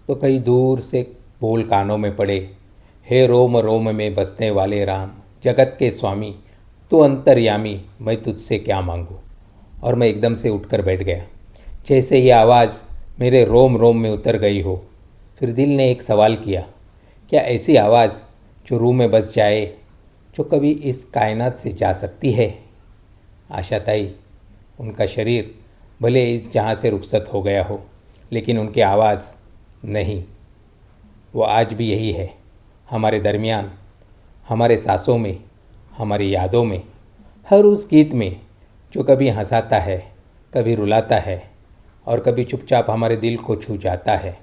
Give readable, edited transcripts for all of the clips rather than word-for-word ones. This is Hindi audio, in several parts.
तो कहीं दूर से बोल कानों में पड़े, हे रोम रोम में बसने वाले राम, जगत के स्वामी, तू अंतर्यामी, मैं तुझसे क्या मांगू। और मैं एकदम से उठकर बैठ गया, जैसे ये आवाज़ मेरे रोम रोम में उतर गई हो। फिर दिल ने एक सवाल किया, क्या ऐसी आवाज़ जो रूह में बस जाए, जो कभी इस कायनात से जा सकती है। आशाताई, उनका शरीर भले इस जहाँ से रुखसत हो गया हो, लेकिन उनकी आवाज़ नहीं। वो आज भी यही है, हमारे दरमियान, हमारे सांसों में, हमारी यादों में, हर उस गीत में जो कभी हंसाता है, कभी रुलाता है और कभी चुपचाप हमारे दिल को छू जाता है।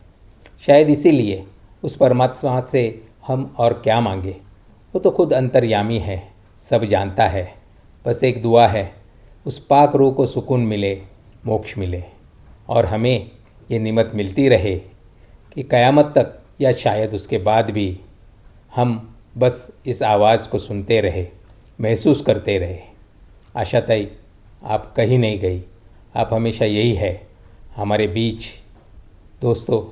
शायद इसीलिए उस परमात्मा से हम और क्या मांगे, वो तो खुद अंतर्यामी है, सब जानता है। बस एक दुआ है, उस पाक रूह को सुकून मिले, मोक्ष मिले और हमें ये निमत मिलती रहे कि क़यामत तक या शायद उसके बाद भी हम बस इस आवाज़ को सुनते रहे, महसूस करते रहे। आशाताई, आप कहीं नहीं गई, आप हमेशा यही है हमारे बीच। दोस्तों,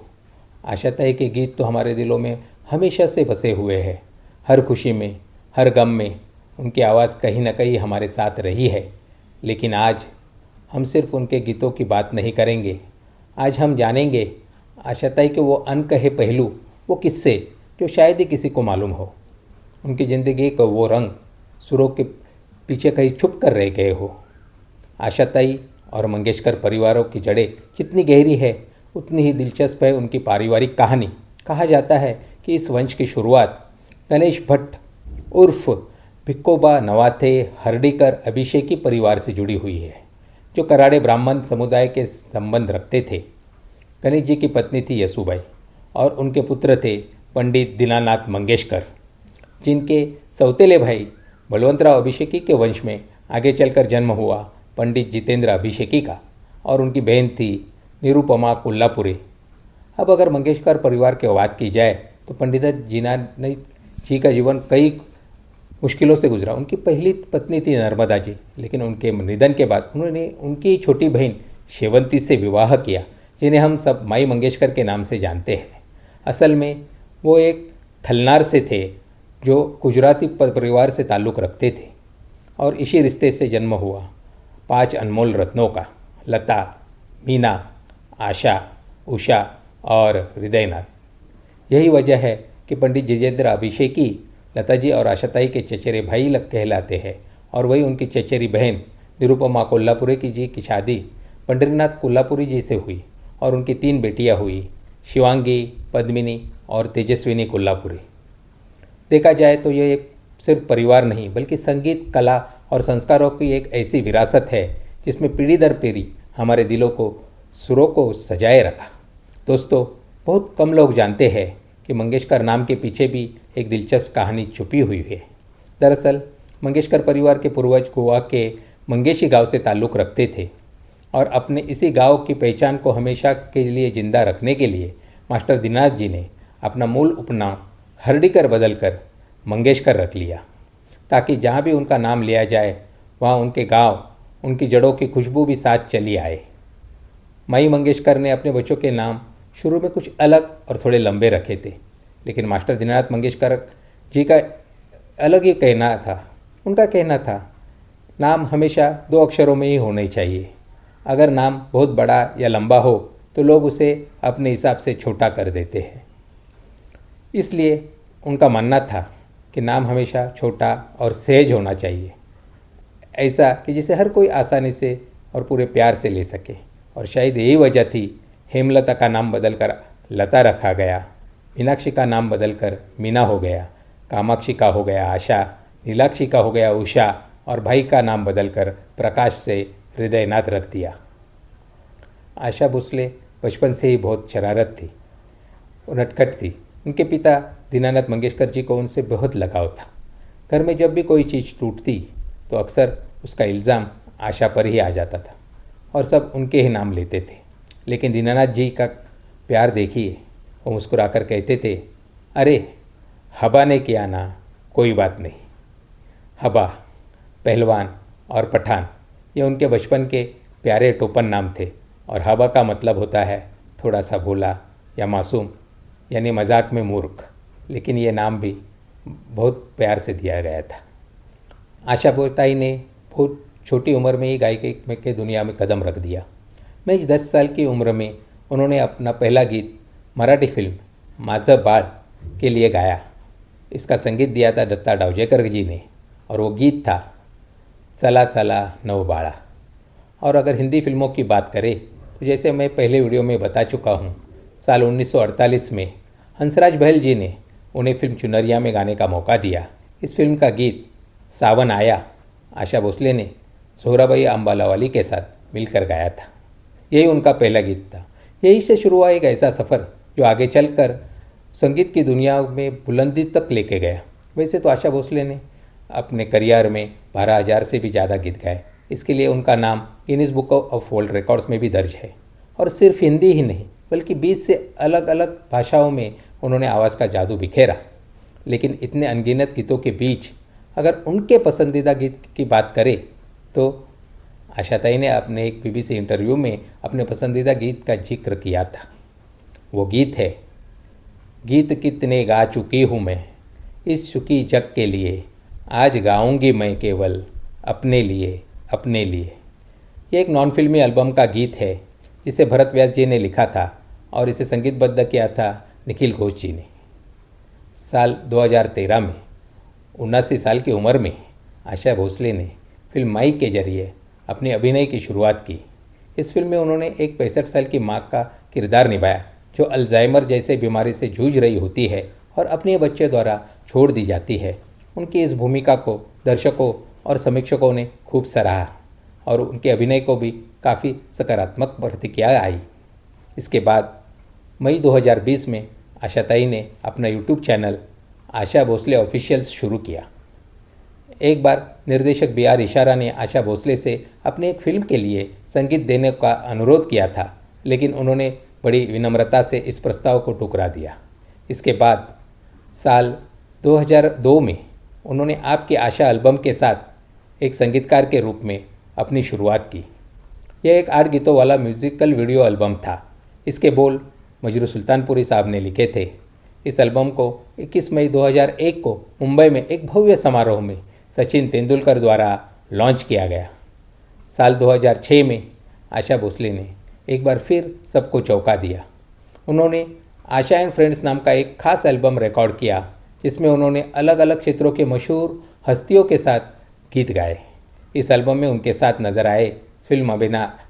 आशाताई के गीत तो हमारे दिलों में हमेशा से बसे हुए हैं। हर खुशी में, हर गम में उनकी आवाज़ कहीं ना कहीं हमारे साथ रही है। लेकिन आज हम सिर्फ उनके गीतों की बात नहीं करेंगे। आज हम जानेंगे आशाताई के वो अनकहे पहलू, वो किस्से जो शायद ही किसी को मालूम हो। उनकी ज़िंदगी का वो रंग सुरों के पीछे कहीं छुप कर रह गए हो। आशाताई और मंगेशकर परिवारों की जड़ें जितनी गहरी है, उतनी ही दिलचस्प है उनकी पारिवारिक कहानी। कहा जाता है कि इस वंश की शुरुआत गणेश भट्ट उर्फ भिक्कोबा नवाथे हर्डीकर अभिषेकी परिवार से जुड़ी हुई है, जो कराड़े ब्राह्मण समुदाय के संबंध रखते थे। गणेश जी की पत्नी थी यसुबाई और उनके पुत्र थे पंडित दीनानाथ मंगेशकर, जिनके सौतेले भाई बलवंतराव अभिषेकी के वंश में आगे चलकर जन्म हुआ पंडित जितेंद्र अभिषेकी का, और उनकी बहन थी निरुपमा कोल्हापुरी। अब अगर मंगेशकर परिवार की बात की जाए तो पंडित दीनानाथ जी का जीवन कई मुश्किलों से गुजरा। उनकी पहली पत्नी थी नर्मदा जी, लेकिन उनके निधन के बाद उन्होंने उनकी छोटी बहन शेवंती से विवाह किया, जिन्हें हम सब माई मंगेशकर के नाम से जानते हैं। असल में वो एक थलनार से थे जो गुजराती परिवार से ताल्लुक़ रखते थे, और इसी रिश्ते से जन्म हुआ 5 अनमोल रत्नों का, लता, मीना, आशा, उषा और हृदयनाथ। यही वजह है कि पंडित जितेंद्र अभिषेकी लता जी और आशाताई के चचेरे भाई कहलाते हैं, और वही उनकी चचेरी बहन निरुपमा कोल्हापुरी जी की शादी पंडरीनाथ कोल्हापुरी जी से हुई, और उनकी 3 बेटियां हुई, शिवांगी, पद्मिनी और तेजस्विनी कोल्हापुरी। देखा जाए तो ये एक सिर्फ परिवार नहीं, बल्कि संगीत, कला और संस्कारों की एक ऐसी विरासत है जिसमें पीढ़ी दर पीढ़ी हमारे दिलों को, सुरों को सजाए रखा। दोस्तों, बहुत कम लोग जानते हैं कि मंगेशकर नाम के पीछे भी एक दिलचस्प कहानी छुपी हुई है। दरअसल मंगेशकर परिवार के पूर्वज गोवा के मंगेशी गांव से ताल्लुक़ रखते थे, और अपने इसी गांव की पहचान को हमेशा के लिए जिंदा रखने के लिए मास्टर दीनानाथ जी ने अपना मूल उपनाम हर्डीकर बदलकर मंगेशकर रख लिया, ताकि जहाँ भी उनका नाम लिया जाए वहाँ उनके गांव, उनकी जड़ों की खुशबू भी साथ चली आए। माई मंगेशकर ने अपने बच्चों के नाम शुरू में कुछ अलग और थोड़े लंबे रखे थे, लेकिन मास्टर दीनानाथ मंगेशकर जी का अलग ही कहना था। उनका कहना था, नाम हमेशा 2 अक्षरों में ही होने चाहिए। अगर नाम बहुत बड़ा या लंबा हो तो लोग उसे अपने हिसाब से छोटा कर देते हैं। इसलिए उनका मानना था कि नाम हमेशा छोटा और सहज होना चाहिए, ऐसा कि जिसे हर कोई आसानी से और पूरे प्यार से ले सके। और शायद यही वजह थी हेमलता का नाम बदलकर लता रखा गया, मीनाक्षी का नाम बदलकर मीना हो गया, कामाक्षी का हो गया आशा, नीलाक्षी का हो गया उषा, और भाई का नाम बदलकर प्रकाश से हृदयनाथ रख दिया। आशा भोसले बचपन से ही बहुत शरारत थी, वो नटखट थी। उनके पिता दीनानाथ मंगेशकर जी को उनसे बहुत लगाव था। घर में जब भी कोई चीज़ टूटती तो अक्सर उसका इल्ज़ाम आशा पर ही आ जाता था, और सब उनके ही नाम लेते थे। लेकिन दीनानाथ जी का प्यार देखिए, वो मुस्कुराकर कहते थे, अरे हबा ने किया ना, कोई बात नहीं। हबा, पहलवान और पठान, ये उनके बचपन के प्यारे टोपन नाम थे, और हबा का मतलब होता है थोड़ा सा भोला, या मासूम यानी मजाक में मूर्ख, लेकिन ये नाम भी बहुत प्यार से दिया गया था। आशा भोसले ने बहुत छोटी उम्र में ही गायकी के दुनिया में कदम रख दिया। महज 10 साल की उम्र में उन्होंने अपना पहला गीत मराठी फिल्म माझं बाळ के लिए गाया। इसका संगीत दिया था दत्ता डावजेकर जी ने और वो गीत था चला चला नव बाळा। और अगर हिंदी फिल्मों की बात करें तो जैसे मैं पहले वीडियो में बता चुका हूँ, साल 1948 में हंसराज बहल जी ने उन्हें फिल्म चुनरिया में गाने का मौका दिया। इस फिल्म का गीत सावन आया आशा भोसले ने सोहराबाई अम्बालावाली के साथ मिलकर गाया था। यही उनका पहला गीत था। यही से शुरू हुआ एक ऐसा सफ़र जो आगे चलकर संगीत की दुनिया में बुलंदी तक लेके गया। वैसे तो आशा भोसले ने अपने करियर में 12,000 से भी ज़्यादा गीत गाए। इसके लिए उनका नाम Guinness book of world records में भी दर्ज है। और सिर्फ हिंदी ही नहीं बल्कि 20 से अलग अलग भाषाओं में उन्होंने आवाज़ का जादू बिखेरा। लेकिन इतने अनगिनत गीतों के बीच अगर उनके पसंदीदा गीत की बात करें तो आशाताई ने अपने एक BBC इंटरव्यू में अपने पसंदीदा गीत का जिक्र किया था। वो गीत है गीत कितने गा चुकी हूँ मैं इस चुकी जग के लिए, आज गाऊंगी मैं केवल अपने लिए अपने लिए। ये एक नॉन फिल्मी एल्बम का गीत है जिसे भरत व्यास जी ने लिखा था और इसे संगीतबद्ध किया था निखिल घोष जी ने। साल 2013 में 79 साल की उम्र में आशा भोसले ने फिल्म माई के जरिए अपनी अभिनय की शुरुआत की। इस फिल्म में उन्होंने एक 65 साल की माँ का किरदार निभाया जो अल्जाइमर जैसे बीमारी से जूझ रही होती है और अपने बच्चे द्वारा छोड़ दी जाती है। उनकी इस भूमिका को दर्शकों और समीक्षकों ने खूब सराहा और उनके अभिनय को भी काफ़ी सकारात्मक प्रतिक्रिया आई। इसके बाद मई 2020 में आशाताई ने अपना YouTube channel Asha Bhosle officials शुरू किया। एक बार निर्देशक BR इशारा ने आशा भोसले से अपनी एक फिल्म के लिए संगीत देने का अनुरोध किया था, लेकिन उन्होंने बड़ी विनम्रता से इस प्रस्ताव को ठुकरा दिया। इसके बाद साल 2002 में उन्होंने आपकी आशा एल्बम के साथ एक संगीतकार के रूप में अपनी शुरुआत की। यह एक 8 गीतों वाला म्यूज़िकल वीडियो एल्बम था। इसके बोल मजरू सुल्तानपुरी साहब ने लिखे थे। इस एल्बम को 21 मई 2001 को मुंबई में एक भव्य समारोह में सचिन तेंदुलकर द्वारा लॉन्च किया गया। साल 2006 में आशा भोसले ने एक बार फिर सबको चौंका दिया। उन्होंने आशा एंड फ्रेंड्स नाम का एक खास एल्बम रिकॉर्ड किया जिसमें उन्होंने अलग अलग क्षेत्रों के मशहूर हस्तियों के साथ गीत गाए। इस एल्बम में उनके साथ नजर आए फिल्म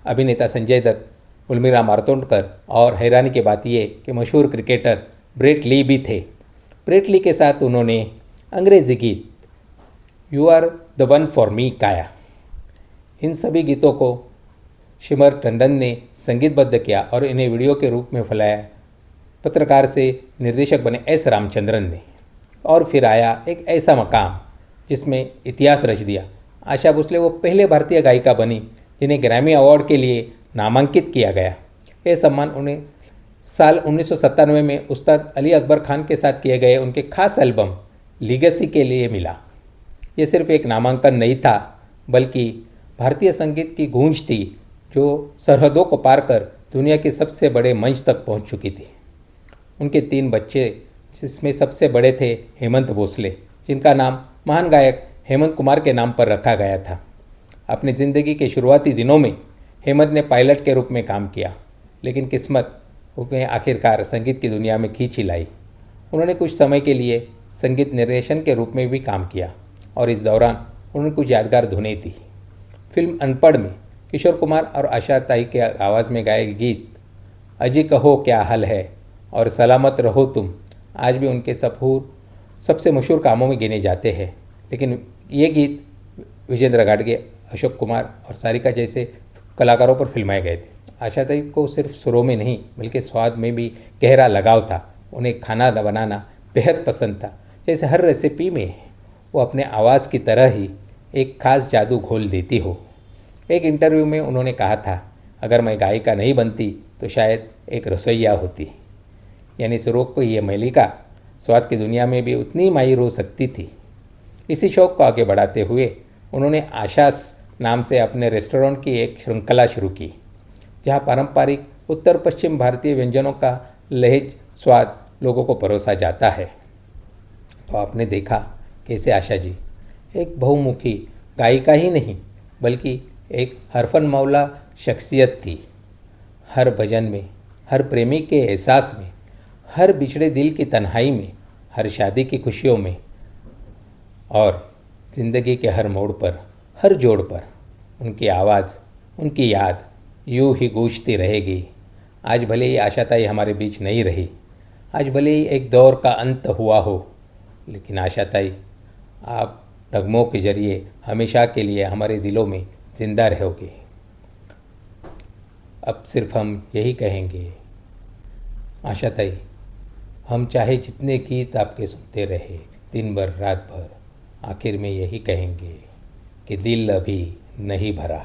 अभिनेता संजय दत्त, उर्मिला मातोंडकर और हैरानी की बात ये कि मशहूर क्रिकेटर ब्रेट ली भी थे। ब्रेट ली के साथ उन्होंने अंग्रेज़ी गीत you are the one for me गाया। इन सभी गीतों को शिमर टंडन ने संगीतबद्ध किया और इन्हें वीडियो के रूप में फैलाया पत्रकार से निर्देशक बने S रामचंद्रन ने। और फिर आया एक ऐसा मकाम जिसमें इतिहास रच दिया। आशा भोसले वो पहले भारतीय गायिका बनी जिन्हें ग्रैमी अवार्ड के लिए नामांकित किया गया। यह सम्मान उन्हें साल 1997 में उस्ताद अली अकबर खान के साथ किए गए उनके खास एल्बम लीगेसी के लिए मिला। ये सिर्फ एक नामांकन नहीं था बल्कि भारतीय संगीत की गूंज थी जो सरहदों को पार कर दुनिया के सबसे बड़े मंच तक पहुंच चुकी थी। उनके 3 बच्चे जिसमें सबसे बड़े थे हेमंत भोसले, जिनका नाम महान गायक हेमंत कुमार के नाम पर रखा गया था। अपनी ज़िंदगी के शुरुआती दिनों में हेमंत ने पायलट के रूप में काम किया, लेकिन किस्मत उन्हें आखिरकार संगीत की दुनिया में खींच ही लाई। उन्होंने कुछ समय के लिए संगीत निर्देशन के रूप में भी काम किया और इस दौरान उन्होंने कुछ यादगार धुनें दी। फिल्म अनपढ़ में किशोर कुमार और आशा ताई के आवाज़ में गाए गीत अजी कहो क्या हाल है और सलामत रहो तुम आज भी उनके सबसे मशहूर कामों में गिने जाते हैं। लेकिन ये गीत विजेंद्र गाडगे, अशोक कुमार और सारिका जैसे कलाकारों पर फिल्माए गए थे। आशा ताई को सिर्फ सुरों में नहीं बल्कि स्वाद में भी गहरा लगाव था। उन्हें खाना बनाना बेहद पसंद था। जैसे हर रेसिपी में वो अपने आवाज़ की तरह ही एक खास जादू घोल देती हो। एक इंटरव्यू में उन्होंने कहा था, अगर मैं गायिका नहीं बनती तो शायद एक रसोइया होती। यानी सुरों को ये मलिका स्वाद की दुनिया में भी उतनी माहिर हो सकती थी। इसी शौक़ को आगे बढ़ाते हुए उन्होंने आशास नाम से अपने रेस्टोरेंट की एक श्रृंखला शुरू की, जहाँ पारंपरिक उत्तर पश्चिम भारतीय व्यंजनों का लहज स्वाद लोगों को परोसा जाता है। तो आपने देखा कैसे आशा जी एक बहुमुखी गायिका ही नहीं बल्कि एक हरफन मौला शख्सियत थी। हर भजन में, हर प्रेमी के एहसास में, हर बिछड़े दिल की तन्हाई में, हर शादी की खुशियों में और ज़िंदगी के हर मोड़ पर, हर जोड़ पर उनकी आवाज़, उनकी याद यूं ही गूंजती रहेगी। आज भले ही आशाताई हमारे बीच नहीं रही, आज भले ही एक दौर का अंत हुआ हो, लेकिन आशाताई आप नगमों के ज़रिए हमेशा के लिए हमारे दिलों में ज़िंदा रहोगे। अब सिर्फ हम यही कहेंगे, आशाताई हम चाहे जितने गीत आपके सुनते रहे दिन भर रात भर, आखिर में यही कहेंगे कि दिल अभी नहीं भरा।